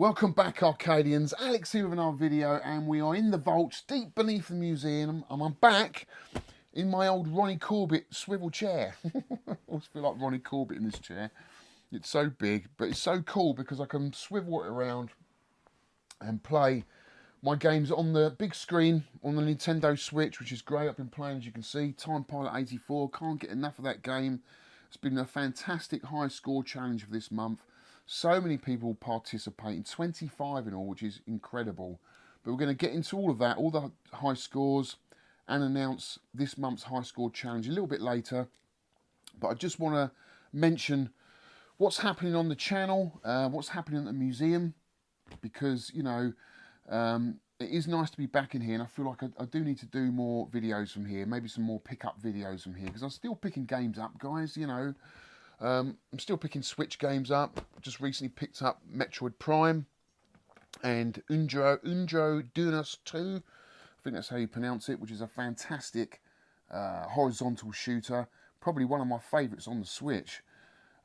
Welcome back, Arcadians. Alex here with another video, and we are in the vaults deep beneath the museum, and I'm back in my old Ronnie Corbett swivel chair. I always feel like Ronnie Corbett in this chair. It's so big, but it's so cool because I can swivel it around and play my games on the big screen on the Nintendo Switch, which is great. I've been playing, as you can see, Time Pilot 84. Can't get enough of that game. It's been a fantastic high score challenge for this month. So many people participating, 25 in all, which is incredible. But we're going to get into all of that, all the high scores, and announce this month's high score challenge a little bit later. But I just want to mention what's happening on the channel, what's happening at the museum, because, you know, it is nice to be back in here, and I feel like I do need to do more videos from here, maybe some more pick-up videos from here, because I'm still picking games up, guys, you know. I'm still picking Switch games up. Just recently picked up Metroid Prime and Unjo Dunas 2. I think that's how you pronounce it, which is a fantastic horizontal shooter. Probably one of my favourites on the Switch.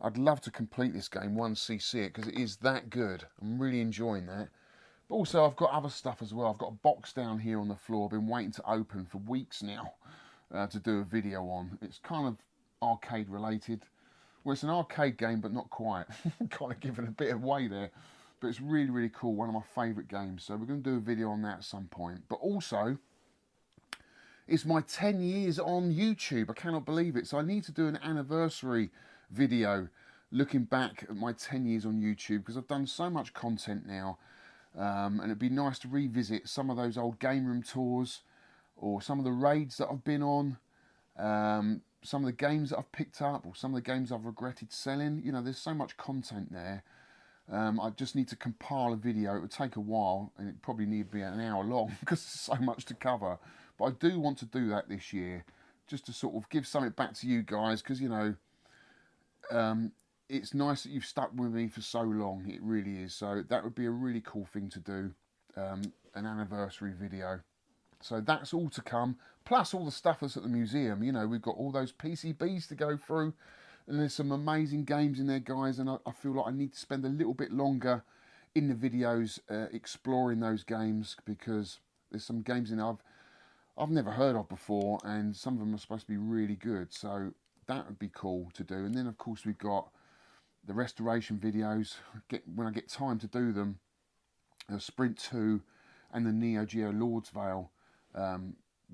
I'd love to complete this game once see it because it is that good. I'm really enjoying that. But also I've got other stuff as well. I've got a box down here on the floor. I've been waiting to open for weeks now to do a video on. It's kind of arcade related. Well, it's an arcade game, but not quite. Kind of giving a bit away there. But it's really, really cool. One of my favourite games. So we're going to do a video on that at some point. But also, it's my 10 years on YouTube. I cannot believe it. So I need to do an anniversary video looking back at my 10 years on YouTube. Because I've done so much content now. And it'd be nice to revisit some of those old game room tours. Or some of the raids that I've been on. Some of the games that I've picked up, or some of the games I've regretted selling. You know, there's so much content there. I just need to compile a video. It would take a while, and it probably need to be an hour long because there's so much to cover. But I do want to do that this year, just to sort of give something back to you guys, because, you know, it's nice that you've stuck with me for so long. It really is. So that would be a really cool thing to do, an anniversary video. So that's all to come, plus all the stuff that's at the museum. You know, we've got all those PCBs to go through, and there's some amazing games in there, guys, and I feel like I need to spend a little bit longer in the videos exploring those games, because there's some games in there I've never heard of before, and some of them are supposed to be really good, so that would be cool to do. And then, of course, we've got the restoration videos, when I get time to do them, Sprint 2 and the Neo Geo Lord's Vale.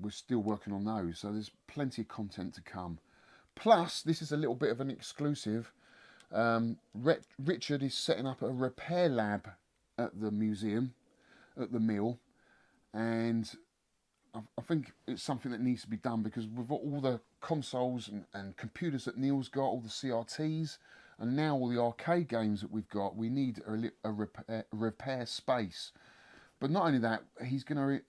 We're still working on those, so there's plenty of content to come. Plus, this is a little bit of an exclusive. Richard is setting up a repair lab at the museum, at the mill, and I think it's something that needs to be done, because we've got all the consoles and computers that Neil's got, all the CRTs, and now all the arcade games that we've got, we need a repair space. But not only that, he's going to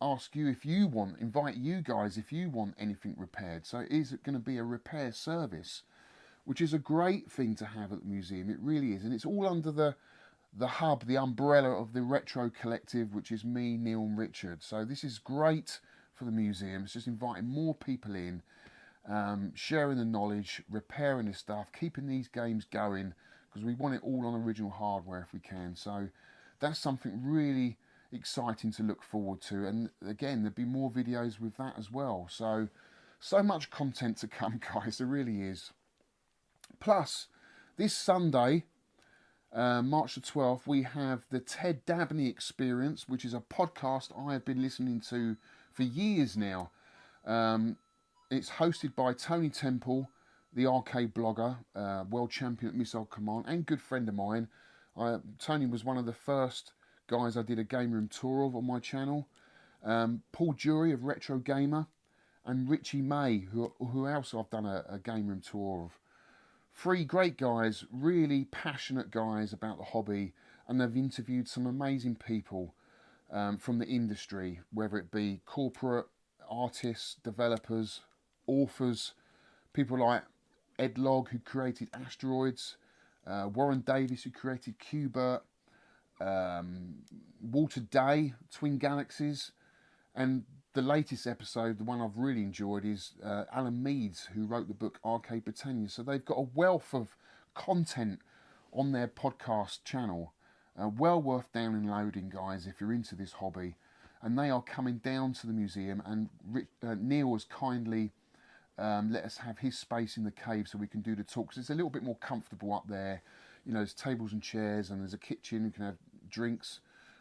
ask you if you want, invite you guys if you want anything repaired. So it is going to be a repair service, which is a great thing to have at the museum. It really is. And it's all under the hub, the umbrella of the Retro Collective, which is me, Neil and Richard. So this is great for the museum. It's just inviting more people in, sharing the knowledge, repairing this stuff, keeping these games going, because we want it all on original hardware if we can. So that's something really exciting to look forward to, and again, there'll be more videos with that as well. So much content to come, guys. There really is. Plus, this Sunday, March the 12th, we have the Ted Dabney Experience, which is a podcast I have been listening to for years now. It's hosted by Tony Temple, the arcade blogger, world champion at Missile Command, and good friend of mine. Tony was one of the first guys I did a game room tour of on my channel. Paul Jury of Retro Gamer, and Richie May, who else I've done a game room tour of. Three great guys, really passionate guys about the hobby, and they've interviewed some amazing people from the industry, whether it be corporate, artists, developers, authors, people like Ed Logg, who created Asteroids, Warren Davis, who created Qbert, Walter Day, Twin Galaxies, and the latest episode, the one I've really enjoyed, is Alan Meads, who wrote the book Arcade Britannia. So they've got a wealth of content on their podcast channel, Well worth downloading, guys, if you're into this hobby. And they are coming down to the museum, and Neil has kindly let us have his space in the cave so we can do the talks. It's a little bit more comfortable up there. You know, there's tables and chairs, and there's a kitchen. You can have drinks,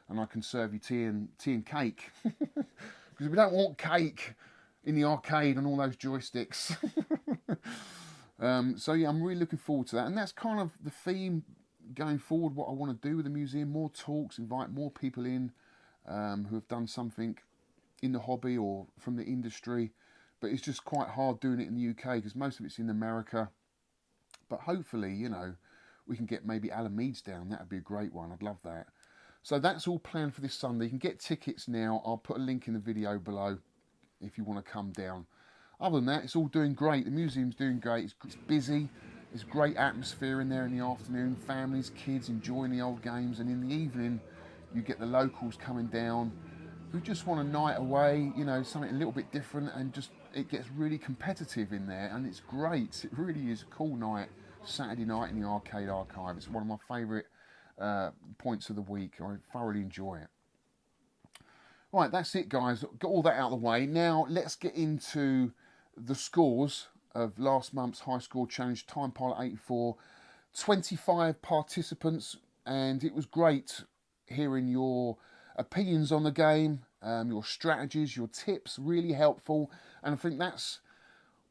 and I can serve you tea and cake. Because we don't want cake in the arcade and all those joysticks. So yeah, I'm really looking forward to that, and that's kind of the theme going forward. What I want to do with the museum: more talks, invite more people in who have done something in the hobby or from the industry. But it's just quite hard doing it in the UK because most of it's in America. But hopefully, you know, we can get maybe Alan Meads down. That would be a great one. I'd love that. So that's all planned for this Sunday. You can get tickets now. I'll put a link in the video below if you want to come down. Other than that, it's all doing great. The museum's doing great. It's busy. There's great atmosphere in there in the afternoon. Families, kids enjoying the old games. And in the evening, you get the locals coming down who just want a night away, you know, something a little bit different, and just it gets really competitive in there, and it's great. It really is a cool night, Saturday night in the Arcade Archive. It's one of my favourite points of the week. I thoroughly enjoy it. Right, that's it, guys. Got all that out of the way. Now let's get into the scores of last month's high score challenge, Time Pilot 84. 25 participants, and it was great hearing your opinions on the game, your strategies, your tips, really helpful. And I think that's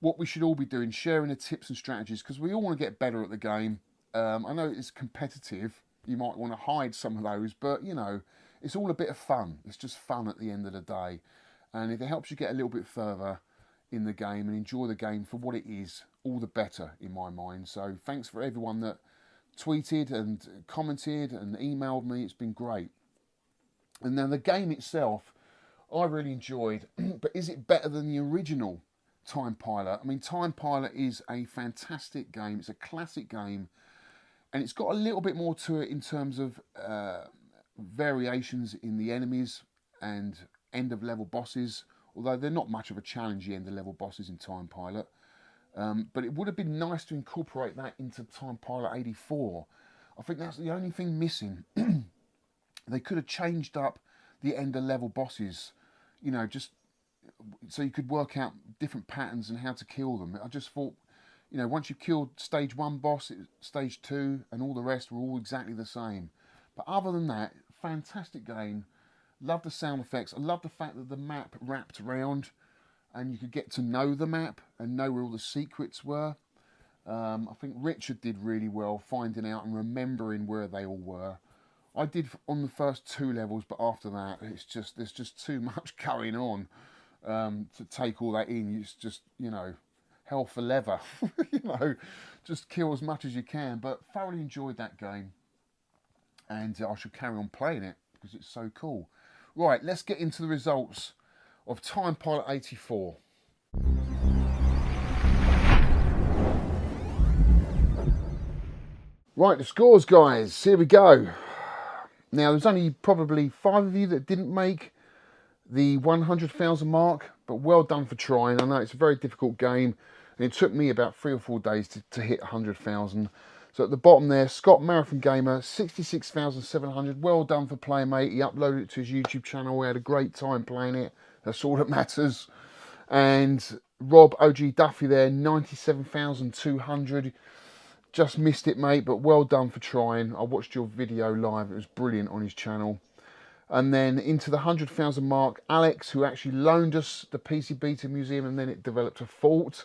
what we should all be doing, sharing the tips and strategies, because we all want to get better at the game. I know it's competitive. You might want to hide some of those, but you know, it's all a bit of fun. It's just fun at the end of the day. And if it helps you get a little bit further in the game and enjoy the game for what it is, all the better in my mind. So thanks for everyone that tweeted and commented and emailed me. It's been great. And then the game itself, I really enjoyed, but is it better than the original Time Pilot? I mean, Time Pilot is a fantastic game. It's a classic game, and it's got a little bit more to it in terms of variations in the enemies and end of level bosses, although they're not much of a challenge, the end of level bosses in Time Pilot. But it would have been nice to incorporate that into Time Pilot 84. I think that's the only thing missing. They could have changed up the end of level bosses, you know, just so you could work out different patterns and how to kill them. I just thought, you know, once you've killed stage 1 boss, stage 2 and all the rest were all exactly the same. But other than that, fantastic game. Love the sound effects. I love the fact that the map wrapped around and you could get to know the map and know where all the secrets were. I think Richard did really well finding out and remembering where they all were. I did on the first 2 levels, but after that, there's just too much going on to take all that in. It's just, you know, hell for leather. You know, just kill as much as you can. But thoroughly enjoyed that game, and I should carry on playing it because it's so cool. Right, let's get into the results of Time Pilot 84. Right, the scores, guys. Here we go. Now, there's only probably 5 of you that didn't make the 100,000 mark, but well done for trying. I know it's a very difficult game, and it took me about 3 or 4 days to hit 100,000. So at the bottom there, Scott Marathon Gamer, 66,700. Well done for playing, mate. He uploaded it to his YouTube channel. We had a great time playing it. That's all that matters. And Rob OG Duffy there, 97,200. Just missed it, mate, but well done for trying. I watched your video live. It was brilliant on his channel. And then into the 100,000 mark, Alex, who actually loaned us the PC Beta Museum, and then it developed a fault.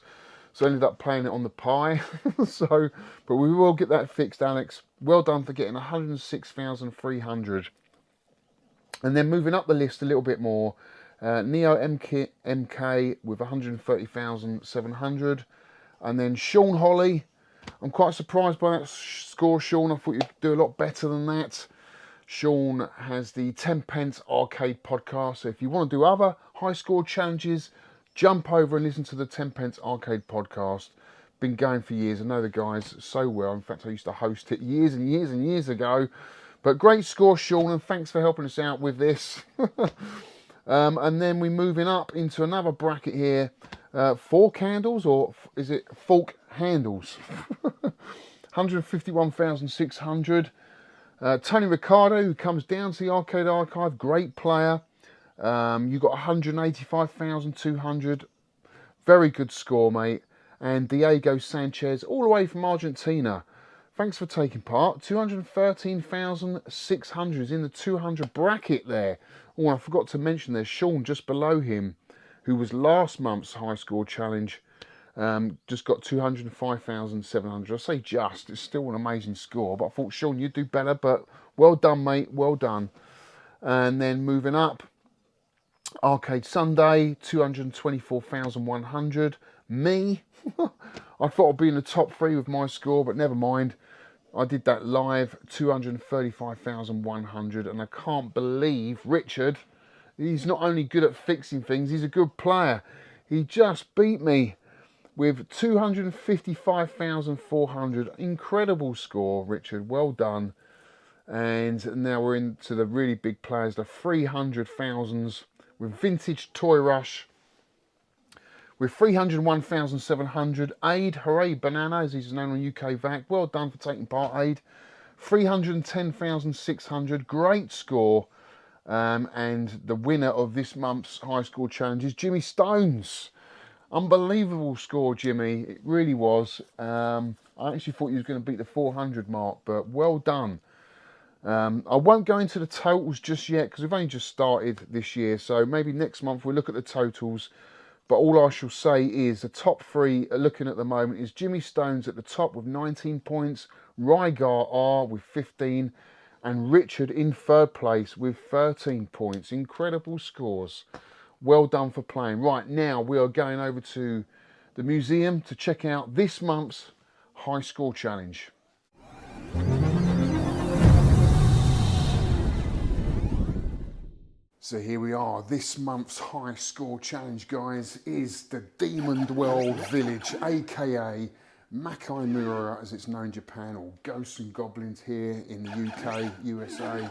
So I ended up playing it on the Pi. But we will get that fixed, Alex. Well done for getting 106,300. And then moving up the list a little bit more, Neo MK with 130,700. And then Sean Holly. I'm quite surprised by that score, Sean. I thought you'd do a lot better than that. Sean has the 10 Pence Arcade podcast. So if you want to do other high score challenges, jump over and listen to the 10 Pence Arcade podcast. Been going for years. I know the guys so well. In fact, I used to host it years and years and years ago. But great score, Sean, and thanks for helping us out with this. And then we're moving up into another bracket here. 4 candles, or is it fork handles? 151,600. Tony Ricardo, who comes down to the Arcade Archive, great player. You got 185,200. Very good score, mate. And Diego Sanchez, all the way from Argentina. Thanks for taking part. 213,600 is in the 200 bracket there. Oh, I forgot to mention there's Sean just below him, who was last month's high score challenge. Just got 205,700. I say just, it's still an amazing score. But I thought, Sean, you'd do better. But well done, mate. Well done. And then moving up, Arcade Sunday, 224,100. Me, I thought I'd be in the top 3 with my score, but never mind. I did that live, 235,100, and I can't believe Richard, he's not only good at fixing things, he's a good player. He just beat me with 255,400. Incredible score, Richard, well done. And now we're into the really big players, the 300,000s with Vintage Toy Rush. With 301,700, Aid, hooray, Banana, as he's known on UK VAC. Well done for taking part, Aid. 310,600, great score. And the winner of this month's high score challenge is Jimmy Stones. Unbelievable score, Jimmy. It really was. I actually thought he was going to beat the 400 mark, but well done. I won't go into the totals just yet because we've only just started this year. So maybe next month we'll look at the totals. But all I shall say is the top 3 looking at the moment is Jimmy Stones at the top with 19 points, Rygar R with 15, and Richard in 3rd place with 13 points. Incredible scores. Well done for playing. Right, now we are going over to the museum to check out this month's high score challenge. So here we are, this month's high score challenge, guys, is the Demon Dwell Village, aka Makaimura as it's known in Japan, or Ghosts and Goblins here in the UK, USA.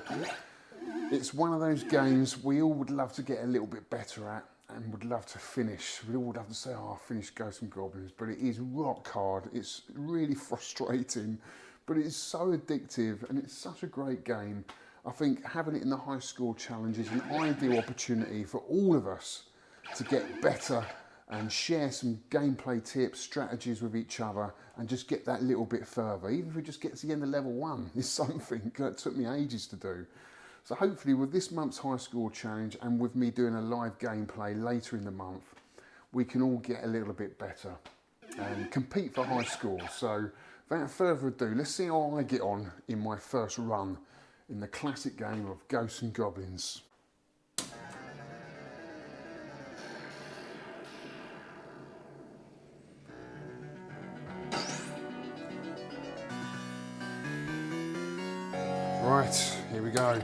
It's one of those games we all would love to get a little bit better at and would love to finish. We all would love to say, oh, I finished Ghosts and Goblins, but it is rock hard. It's really frustrating, but it's so addictive and it's such a great game. I think having it in the high score challenge is an ideal opportunity for all of us to get better and share some gameplay tips, strategies with each other and just get that little bit further. Even if we just get to the end of level 1 is something that took me ages to do. So hopefully with this month's high score challenge and with me doing a live gameplay later in the month, we can all get a little bit better and compete for high scores. So without further ado, let's see how I get on in my first run in the classic game of Ghosts and Goblins. Right, here we go.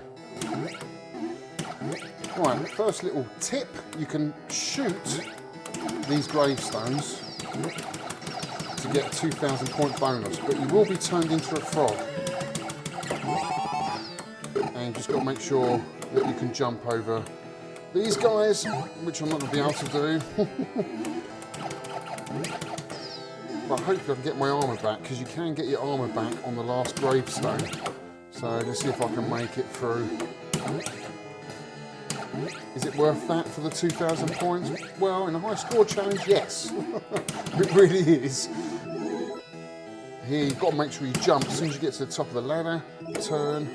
Right, first little tip, you can shoot these gravestones to get a 2,000 point bonus, but you will be turned into a frog. And you've just got to make sure that you can jump over these guys, which I'm not going to be able to do. But hopefully I can get my armour back, because you can get your armour back on the last gravestone. So let's see if I can make it through. Is it worth that for the 2,000 points? Well, in a high score challenge, yes. It really is. Here, you've got to make sure you jump. As soon as you get to the top of the ladder, turn.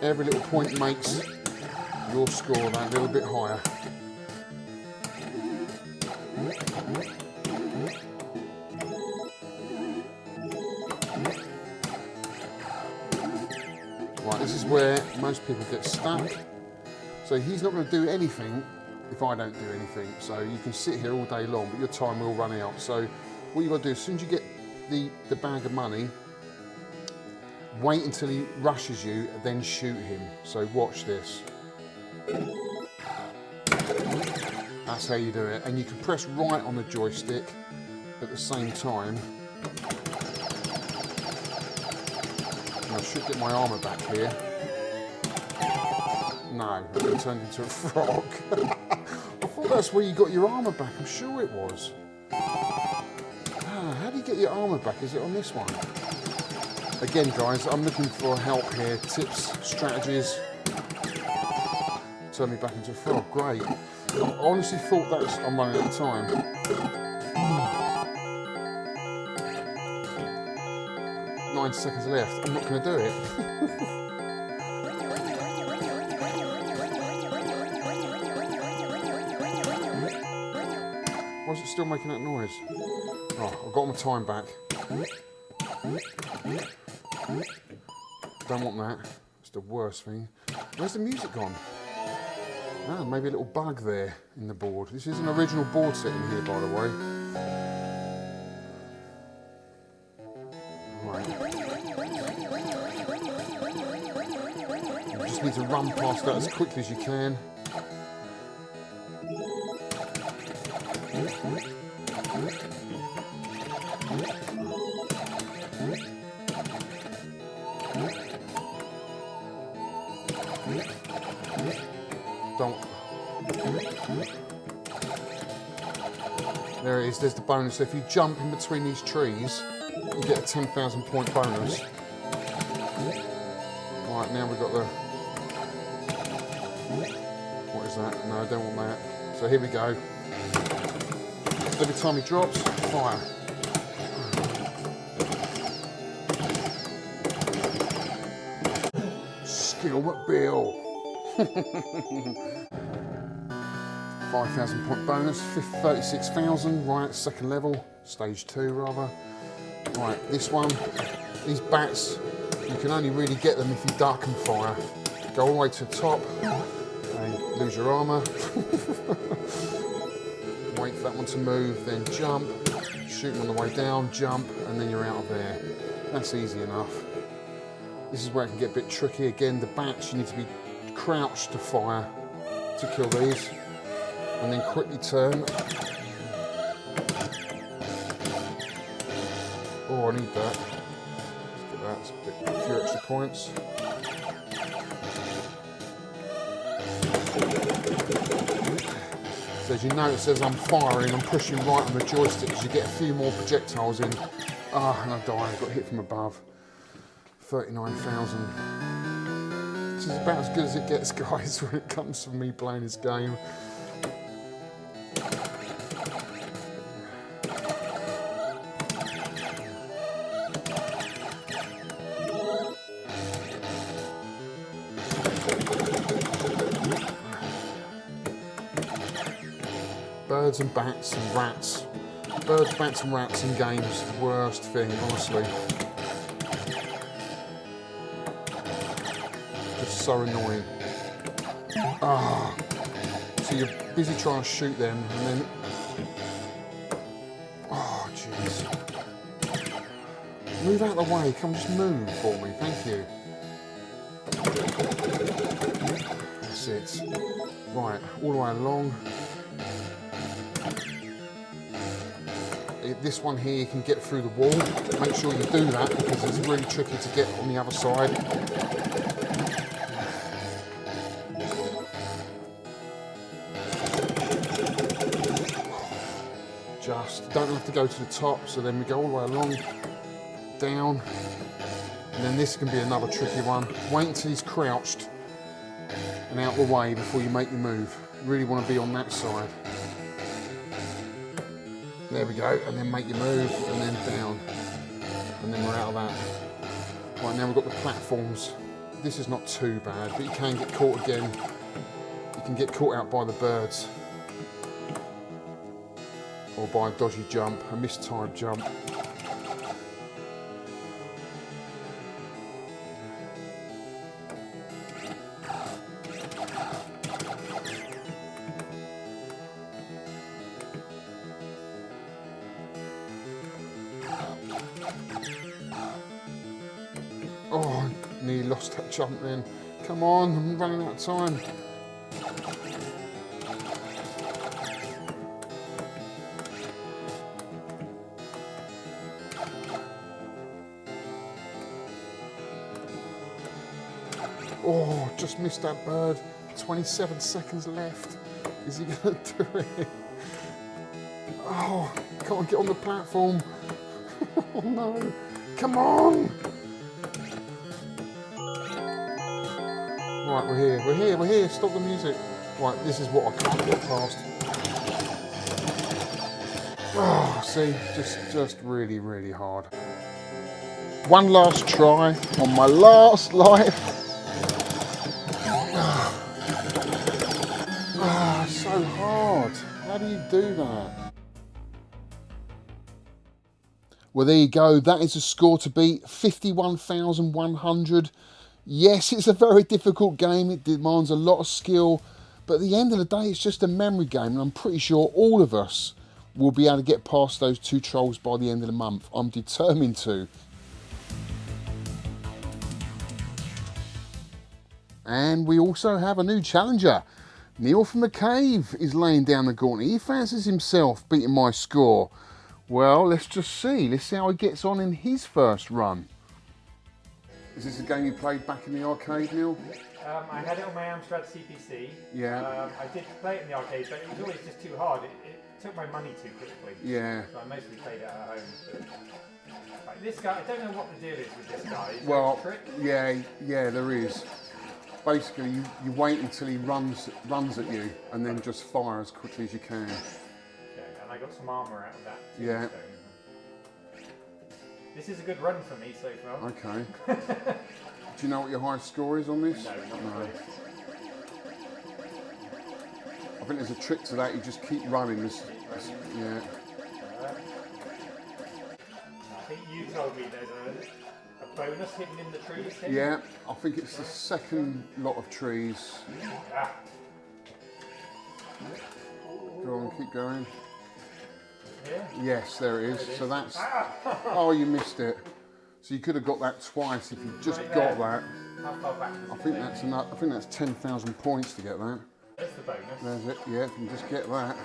Every little point makes your score that little bit higher. Right, this is where most people get stuck. So he's not going to do anything if I don't do anything. So you can sit here all day long, but your time will run out. So what you've got to do, as soon as you get the bag of money, wait until he rushes you, then shoot him. So watch this. That's how you do it. And you can press right on the joystick at the same time. And I should get my armour back here. No, it turned into a frog. I thought that's where you got your armour back. I'm sure it was. How do you get your armour back? Is it on this one? Again, guys, I'm looking for help here. Tips, strategies. Turn me back into a frog. Great. I honestly thought that was... I'm running out of time. 9 seconds left. I'm not going to do it. Why is it still making that noise? Oh, I've got my time back. Don't want that. It's the worst thing. Where's the music gone? Ah, maybe a little bug there in the board. This is an original board setting here, by the way. Right. You just need to run past that as quickly as you can. Don't. There it is, there's the bonus. So if you jump in between these trees, you get a 10,000 point bonus. Right, now we've got the... What is that? No, I don't want that. So here we go. Every time he drops, fire. Skill Bill. 5,000 point bonus, 36,000, right, second level, stage 2 rather. Right, this one, these bats, you can only really get them if you duck and fire. Go all the way to the top, and lose your armour. Wait for that one to move, then jump, shoot them on the way down, jump, and then you're out of there. That's easy enough. This is where it can get a bit tricky. Again, the bats, you need to be crouched to fire to kill these, and then quickly turn. Oh, I need that. Let's get that, a few extra points. So as you notice, as I'm firing, I'm pushing right on the joystick as you get a few more projectiles in. Ah, and I died, I got hit from above. 39,000. This is about as good as it gets, guys, when it comes to me playing this game. Birds and bats and rats. Birds, bats and rats in games, the worst thing, honestly. Just so annoying. Ah, so you're busy trying to shoot them and then... Oh, jeez. Move out of the way, come just move for me, thank you. That's it. Right, all the way along. This one here, you can get through the wall. Make sure you do that because it's really tricky to get on the other side. Just don't have to go to the top, so then we go all the way along, down, and then this can be another tricky one. Wait until he's crouched and out of the way before you make your move. You really want to be on that side. There we go, and then make your move, and then down, and then we're out of that. Right, now we've got the platforms. This is not too bad, but you can get caught again. You can get caught out by the birds, or by a dodgy jump, a mistimed jump. Oh, nearly lost that jump then. Come on, I'm running out of time. Oh, just missed that bird. 27 seconds left. Is he going to do it? Oh, can't get on the platform. Oh no. Come on. Right, we're here, stop the music. Right, this is what I can't get past. Oh, see, just really, really hard. One last try on my last life. Ah, so hard. How do you do that? Well, there you go. That is a score to beat, 51,100. Yes, it's a very difficult game. It demands a lot of skill. But at the end of the day, it's just a memory game. And I'm pretty sure all of us will be able to get past those 2 trolls by the end of the month. I'm determined to. And we also have a new challenger. Neil from the Cave is laying down the gauntlet. He fancies himself beating my score. Well, let's just see. Let's see how he gets on in his first run. Is this a game you played back in the arcade, Neil? I had it on my Amstrad CPC. Yeah. I did play it in the arcade, but it was always just too hard. It took my money too quickly. Yeah. So I mostly played it at home. Right, this guy, I don't know what the deal is with this guy. Is Well, there a trick? yeah, there is. Basically, you wait until he runs at you, and then just fire as quickly as you can. Okay, and I got some armour out of that too. Yeah. So. This is a good run for me so far. Okay. Do you know what your highest score is on this? No, not really. I think there's a trick to that. You just keep running. Yeah. I think you told me there's a bonus hidden in the trees here. Yeah, I think it's the second lot of trees. Ah. Go on, keep going. Here? Yes, there it is. So that's... Oh, you missed it. So you could have got that twice if you just got that. How far back does I think that's enough. I think that's 10,000 points to get that. There's the bonus. There's it. Yeah, if you can just get that.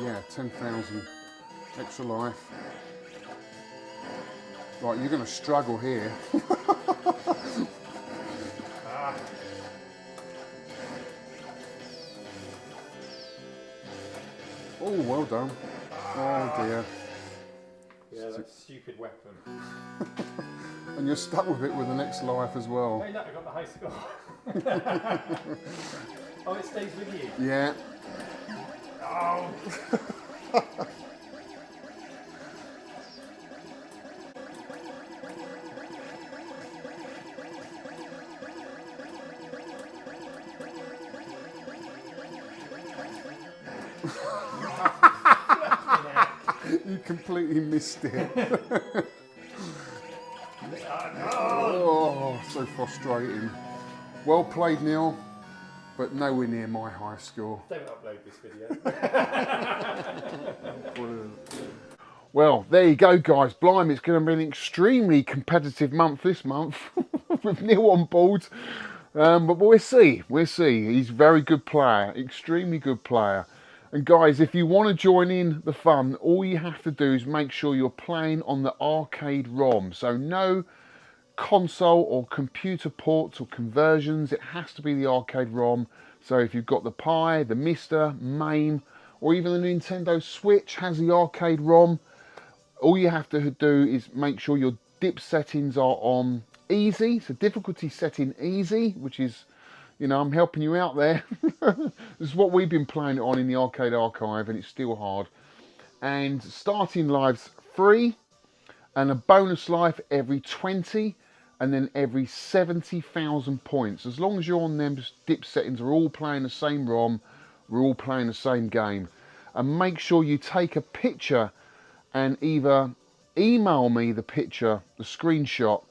Yeah, 10,000 extra life. Right, you're going to struggle here. Oh, well done. Oh dear. Yeah, that stupid weapon. And you're stuck with it with the next life as well. Hey, look, I got the high score. Oh, it stays with you. Yeah. Oh. You completely missed it. Oh, so frustrating. Well played, Neil, but nowhere near my high score. Don't upload this video. Well, there you go, guys. Blimey, it's going to be an extremely competitive month this month with Neil on board. But we'll see. We'll see. He's a very good player, extremely good player. And guys, if you want to join in the fun, all you have to do is make sure you're playing on the arcade ROM. So no console or computer ports or conversions. It has to be the arcade ROM. So if you've got the Pi, the Mister, MAME, or even the Nintendo Switch has the arcade ROM, all you have to do is make sure your dip settings are on easy. So difficulty setting easy, which is, you know, I'm helping you out there. This is what we've been playing it on in the arcade archive, and it's still hard. And starting lives free, and a bonus life every 20, and then every 70,000 points. As long as you're on them dip settings, we're all playing the same ROM, we're all playing the same game. And make sure you take a picture and either email me the picture, the screenshot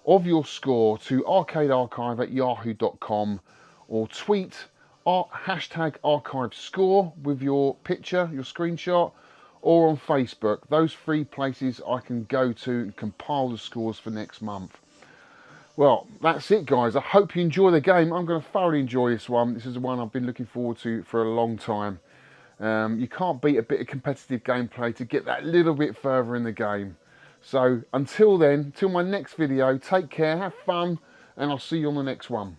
of your score to arcadearchive@yahoo.com, or tweet #archivescore with your picture, your screenshot, or on Facebook. Those 3 places I can go to and compile the scores for next month. Well, that's it, guys. I hope you enjoy the game. I'm going to thoroughly enjoy this one. This is the one I've been looking forward to for a long time. You can't beat a bit of competitive gameplay to get that little bit further in the game. So until then, till my next video, take care, have fun, and I'll see you on the next one.